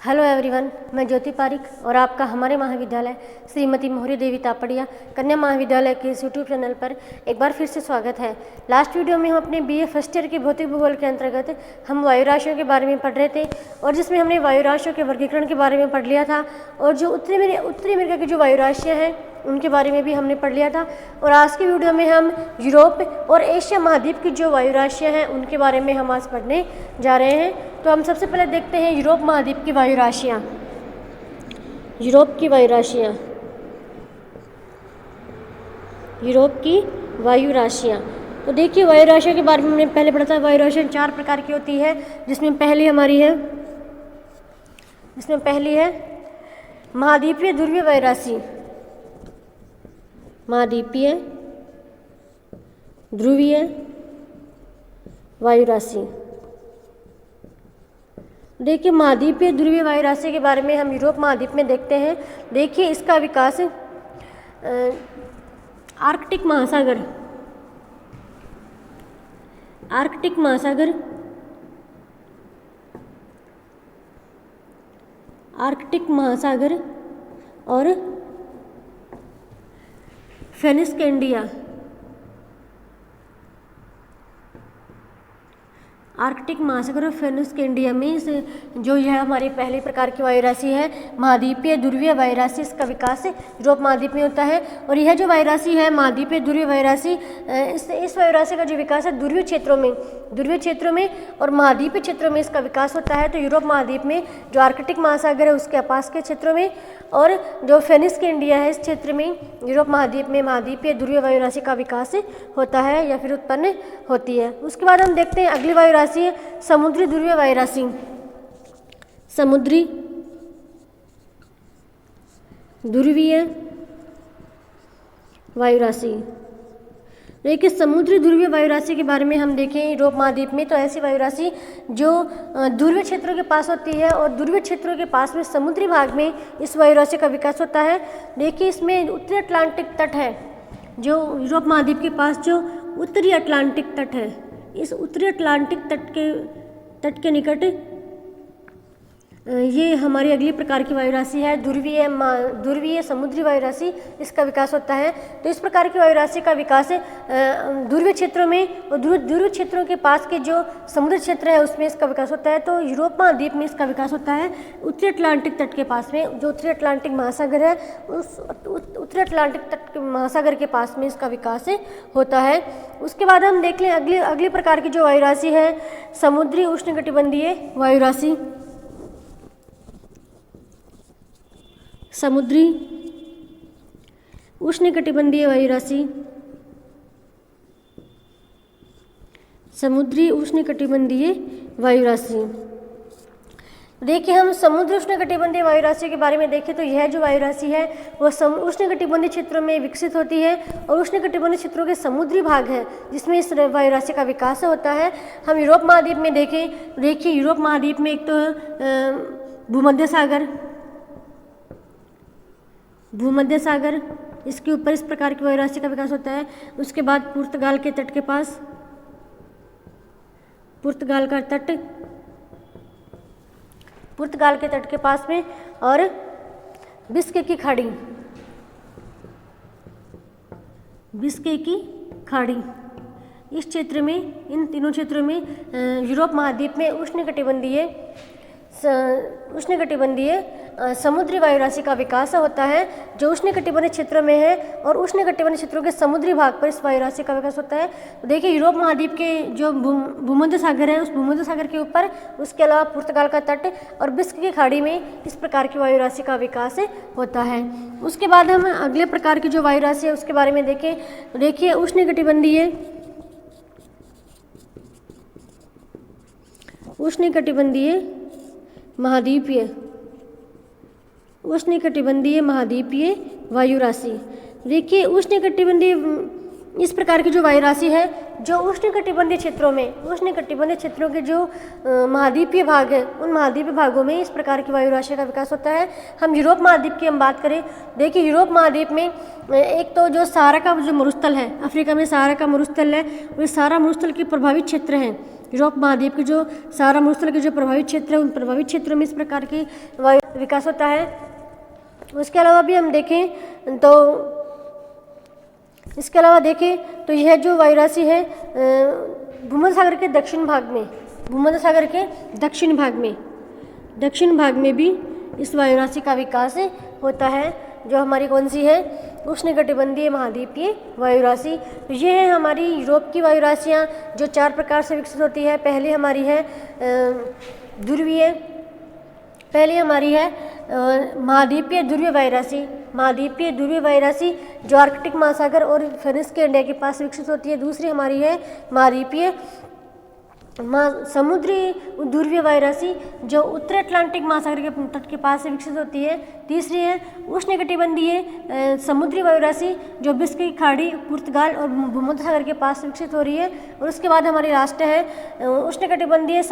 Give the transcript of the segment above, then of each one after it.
Hello everyone, मैं ज्योति पारिक और आपका हमारे महाविद्यालय श्रीमती मोहरी देवी तापड़िया कन्या महाविद्यालय के इस यूट्यूब चैनल पर एक बार फिर से स्वागत है। लास्ट वीडियो में हम अपने बीए फर्स्ट ईयर के भौतिक भूगोल के अंतर्गत हम वायु राशियों के बारे में पढ़ रहे थे और जिसमें हमने वायु राशियों के वर्गीकरण के बारे में पढ़ लिया था और जो उत्तरी अमेरिका की जो वायु राशियाँ हैं उनके बारे में भी हमने पढ़ लिया था। और आज की वीडियो में हम यूरोप और एशिया महाद्वीप की जो वायु राशियाँ हैं उनके बारे में हम आज पढ़ने जा रहे हैं। तो हम सबसे पहले देखते हैं यूरोप महाद्वीप की वायु राशियाँ। यूरोप की वायु राशियाँ, यूरोप की वायु राशियाँ। तो देखिए, वायु राशियों के बारे में हमने पहले पढ़ा था। वायु राशियाँ 4 प्रकार की होती है, जिसमें पहली है महाद्वीपीय ध्रुवीय वायु राशि। महाद्वीपीय ध्रुवीय वायु राशि। देखिए, महाद्वीपीय ध्रुवीय वायु राशि के बारे में हम यूरोप महाद्वीप में देखते हैं। देखिए, इसका विकास आर्कटिक महासागर और फेनिस्कैंडिया, आर्कटिक महासागर और फेनिस्कैंडिया में जो यह हमारी पहली प्रकार की वायु राशि है महाद्वीपीय ध्रुवीय वायु राशि, इसका विकास यूरोप महाद्वीप में होता है। और यह जो वायु राशि है महाद्वीपीय ध्रुवीय वायु राशि, इस वायु राशि का जो विकास है ध्रुवीय क्षेत्रों में और महाद्वीपीय क्षेत्रों में इसका विकास होता है। तो यूरोप महाद्वीप में जो आर्कटिक महासागर है उसके आसपास के क्षेत्रों में और जो फेनिस्कैंडिया है इस क्षेत्र में यूरोप महाद्वीप में महाद्वीपीय ध्रुवीय वायु राशि का विकास होता है या फिर उत्पन्न होती है। उसके बाद हम देखते हैं अगली वायु राशि है समुद्री ध्रुवीय वायु राशि। समुद्री ध्रुवीय वायु राशि। देखिए, समुद्री ध्रुवीय वायु राशि के बारे में हम देखें यूरोप महाद्वीप में, तो ऐसी वायु राशि जो ध्रुवीय क्षेत्रों के पास होती है और ध्रुवीय क्षेत्रों के पास में समुद्री भाग में इस वायु राशि का विकास होता है। देखिए, इसमें उत्तरी अटलांटिक तट है, जो यूरोप महाद्वीप के पास जो उत्तरी अटलांटिक तट है, इस उत्तरी अटलांटिक तट के निकट ये हमारी अगली प्रकार की वायु राशि है ध्रुवीय समुद्री वायु राशि, इसका विकास होता है। तो इस प्रकार की वायु राशि का विकास ध्रुवीय क्षेत्रों में और ध्रुवीय क्षेत्रों के पास के जो समुद्र क्षेत्र है उसमें इसका विकास होता है। तो यूरोप महाद्वीप में इसका विकास होता है उत्तरी अटलांटिक तट के पास में, जो उत्तरी अटलांटिक महासागर है उस उत्तरी अटलांटिक तट के महासागर के पास में इसका विकास होता है। उसके बाद हम देख लें अगली प्रकार की जो वायु राशि है समुद्री उष्णकटिबंधीय वायु राशि। समुद्री उष्णकटिबंधीय वायु राशि। समुद्री उष्णकटिबंधीय वायु राशि। देखिए, हम समुद्र उष्णकटिबंधीय वायु राशि के बारे में देखें तो यह जो वायु राशि है वो उष्णकटिबंधीय क्षेत्रों में विकसित होती है और उष्णकटिबंधीय क्षेत्रों के समुद्री भाग है जिसमें इस वायु राशि का विकास होता है। हम यूरोप महाद्वीप में देखिए यूरोप महाद्वीप में एक तो भूमध्य सागर, इसके ऊपर इस प्रकार की वायु राशि का विकास होता है। उसके बाद पुर्तगाल के तट के पास में और बिस्के की खाड़ी, इस क्षेत्र में, इन तीनों क्षेत्रों में यूरोप महाद्वीप में उष्णकटिबंधीय समुद्री वायु राशि का विकास होता है जो उष्णकटिबंधीय क्षेत्रों में है और उष्णकटिबंधीय क्षेत्रों के समुद्री भाग पर इस वायु राशि का विकास होता है। तो देखिए, यूरोप महाद्वीप के जो भूमध्य सागर है उस भूमध्य सागर के ऊपर, उसके अलावा पुर्तगाल का तट और बिस्क की खाड़ी में इस प्रकार की वायु राशि का विकास होता है। उसके बाद हम अगले प्रकार की जो वायु राशि है उसके बारे में देखें। देखिए, उष्णकटिबंधीय महाद्वीपीय वायु राशि। देखिए, उष्णकटिबंधीय इस प्रकार की जो वायु राशि है जो उष्णकटिबंधीय क्षेत्रों के जो महाद्वीपीय भाग है उन महाद्वीपीय भागों में इस प्रकार की वायु राशि का विकास होता है। हम यूरोप महाद्वीप की हम बात करें, देखिए यूरोप महाद्वीप में एक तो जो सहारा का जो मरुस्थल है, अफ्रीका में सहारा का मरुस्थल है, वो सहारा मरुस्थल के प्रभावित क्षेत्र हैं यूरोप महाद्वीप के जो सहारा मरुस्थल के जो प्रभावित क्षेत्र है, उन प्रभावित क्षेत्रों में इस प्रकार की वायु विकास होता है। उसके अलावा भी हम देखें तो यह जो वायु राशि है भूमध्य सागर के दक्षिण भाग में भी इस वायु राशि का विकास होता है, जो हमारी कौन सी है, उष्णकटिबंधीय महाद्वीपीय वायु राशि। तो ये है हमारी यूरोप की वायु राशियाँ जो 4 प्रकार से विकसित होती है। पहली हमारी है महाद्वीपीय ध्रुवीय वायु राशि जो आर्कटिक महासागर और फिनिक्स के इंडिया के पास विकसित होती है। दूसरी हमारी है महाद्वीपीय समुद्री ध्रुवीय वायु राशि जो उत्तरी अटलांटिक महासागर के तट के पास से विकसित होती है। तीसरी है उष्णकटिबंधीय समुद्री वायु राशि जो विश्व की खाड़ी, पुर्तगाल और भूमध्य सागर के पास विकसित हो रही है। और उसके बाद हमारी लास्ट है उष्णकटिबंधीय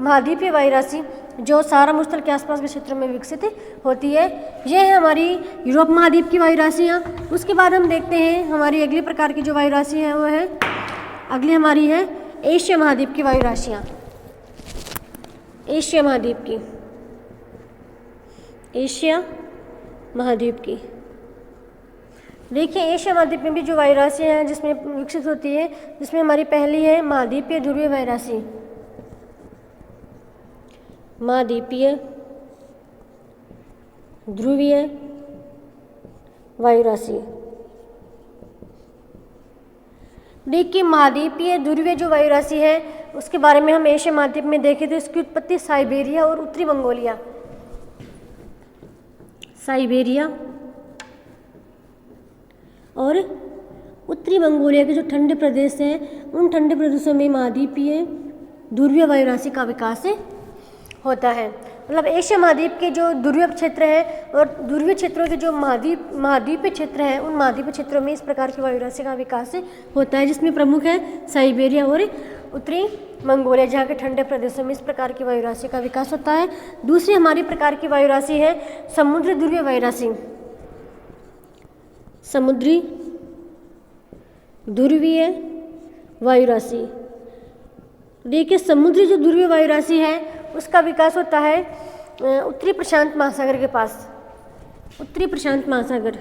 महाद्वीपीय वायु राशि जो सहारा मरुस्थल के आसपास के क्षेत्रों में विकसित होती है। यह है हमारी यूरोप महाद्वीप की वायु राशियाँ। उसके बाद हम देखते हैं हमारी अगली प्रकार की जो वायु राशि है वो है, अगली हमारी है एशिया महाद्वीप की वायु राशियाँ। एशिया महाद्वीप की देखिए, एशिया महाद्वीप में भी जो वायु राशियाँ हैं जिसमें विकसित होती है, जिसमें हमारी पहली है महाद्वीपीय ध्रुवीय वायु राशि। देखिए, महाद्वीपीय ध्रुवीय जो वायु राशि है उसके बारे में हम एशिया महाद्वीप में देखें तो इसकी उत्पत्ति साइबेरिया और उत्तरी मंगोलिया के जो ठंडे प्रदेश हैं उन ठंडे प्रदेशों में महाद्वीपीय ध्रुवीय वायु राशि का विकास होता है। मतलब एशिया महाद्वीप के जो ध्रुवीय क्षेत्र है और ध्रुवीय क्षेत्रों के जो महाद्वीपीय क्षेत्र हैं उन महाद्वीपीय क्षेत्रों में इस प्रकार की वायु राशि का विकास होता है, जिसमें प्रमुख है साइबेरिया और उत्तरी मंगोलिया, जहाँ के ठंडे प्रदेशों में इस प्रकार की वायु राशि का विकास होता है। दूसरी हमारी प्रकार की वायु राशि है समुद्री ध्रुवीय वायु राशि। देखिए, समुद्री जो ध्रुवीय वायु राशि है उसका विकास होता है उत्तरी प्रशांत महासागर के पास। उत्तरी प्रशांत महासागर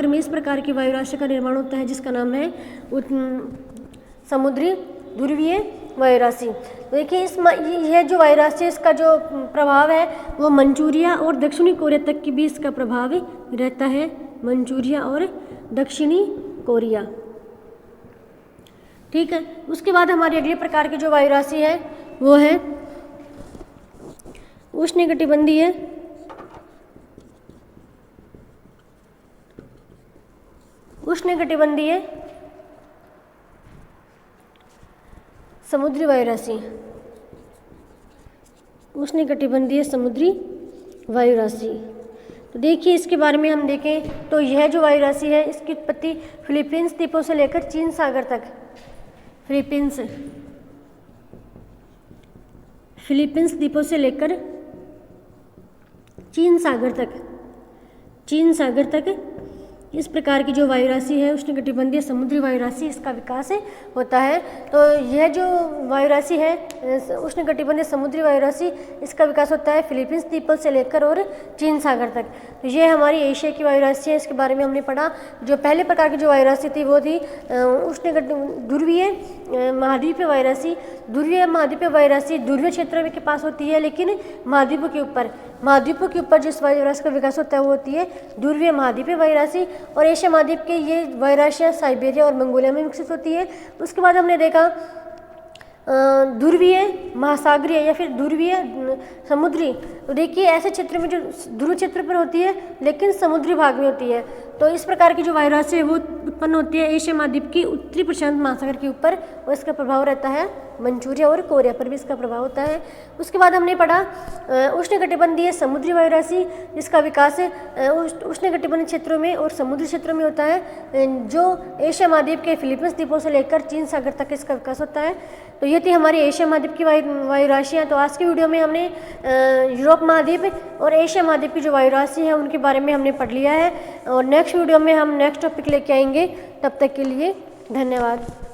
में इस प्रकार की वायु राशि का निर्माण होता है जिसका नाम है समुद्री ध्रुवीय वायु राशि। देखिए, यह जो वायु राशि है इसका जो प्रभाव है वो मंचूरिया और दक्षिणी कोरिया तक के बीच इसका प्रभाव रहता है। मंचूरिया और दक्षिणी कोरिया, ठीक है। उसके बाद हमारी अगली प्रकार की जो वायु राशि है वो है उष्णकटिबंधीय समुद्री वायु राशि। तो देखिए, इसके बारे में हम देखें तो यह जो वायु राशि है इसकी उत्पत्ति फिलीपींस द्वीपों से लेकर चीन सागर तक चीन सागर तक इस प्रकार की जो वायु राशि है उष्णकटिबंधीय समुद्री वायु राशि, इसका विकास होता है। तो यह जो वायु राशि है उष्णकटिबंधीय समुद्री वायु राशि, इसका विकास होता है फिलीपींस द्वीपों से लेकर और चीन सागर तक। तो ये हमारी एशिया की वायु राशि है। इसके बारे में हमने पढ़ा। जो पहले प्रकार की जो वायु राशि थी वो थी ध्रुवीय महाद्वीपीय वायु राशि। ध्रुवीय महाद्वीपीय वायु राशि ध्रुवीय क्षेत्रों के पास होती है, लेकिन महाद्वीपों के ऊपर जिस वायु राशि का विकास होता है वो होती है ध्रुवीय महाद्वीपीय वायु राशि। और एशिया महाद्वीप के ये वायु राशियाँ साइबेरिया और मंगोलिया में विकसित होती है। उसके बाद हमने देखा ध्रुवीय महासागरीय या फिर ध्रुवीय समुद्री। तो देखिए, ऐसे क्षेत्र में जो ध्रुव क्षेत्र पर होती है लेकिन समुद्री भाग में होती है। तो इस प्रकार की जो वायु राशि है वो उत्पन्न होती है एशिया महाद्वीप की उत्तरी प्रशांत महासागर के ऊपर, और इसका प्रभाव रहता है मंचूरिया और कोरिया पर भी इसका प्रभाव होता है। उसके बाद हमने पढ़ा उष्णकटिबंधीय समुद्री वायु राशि, जिसका विकास उष्णकटिबंधीय क्षेत्रों में और समुद्री क्षेत्रों में होता है, जो एशिया महाद्वीप के फिलीपींस द्वीपों से लेकर चीन सागर तक इसका विकास होता है। तो ये थी हमारी एशिया महाद्वीप की वायु राशियाँ। तो आज की वीडियो में हमने यूरोप महाद्वीप और एशिया महाद्वीप की जो वायु राशि है उनके बारे में हमने पढ़ लिया है। और नेक्स्ट नेक्स्ट वीडियो में हम नेक्स्ट टॉपिक लेके आएंगे। तब तक के लिए धन्यवाद।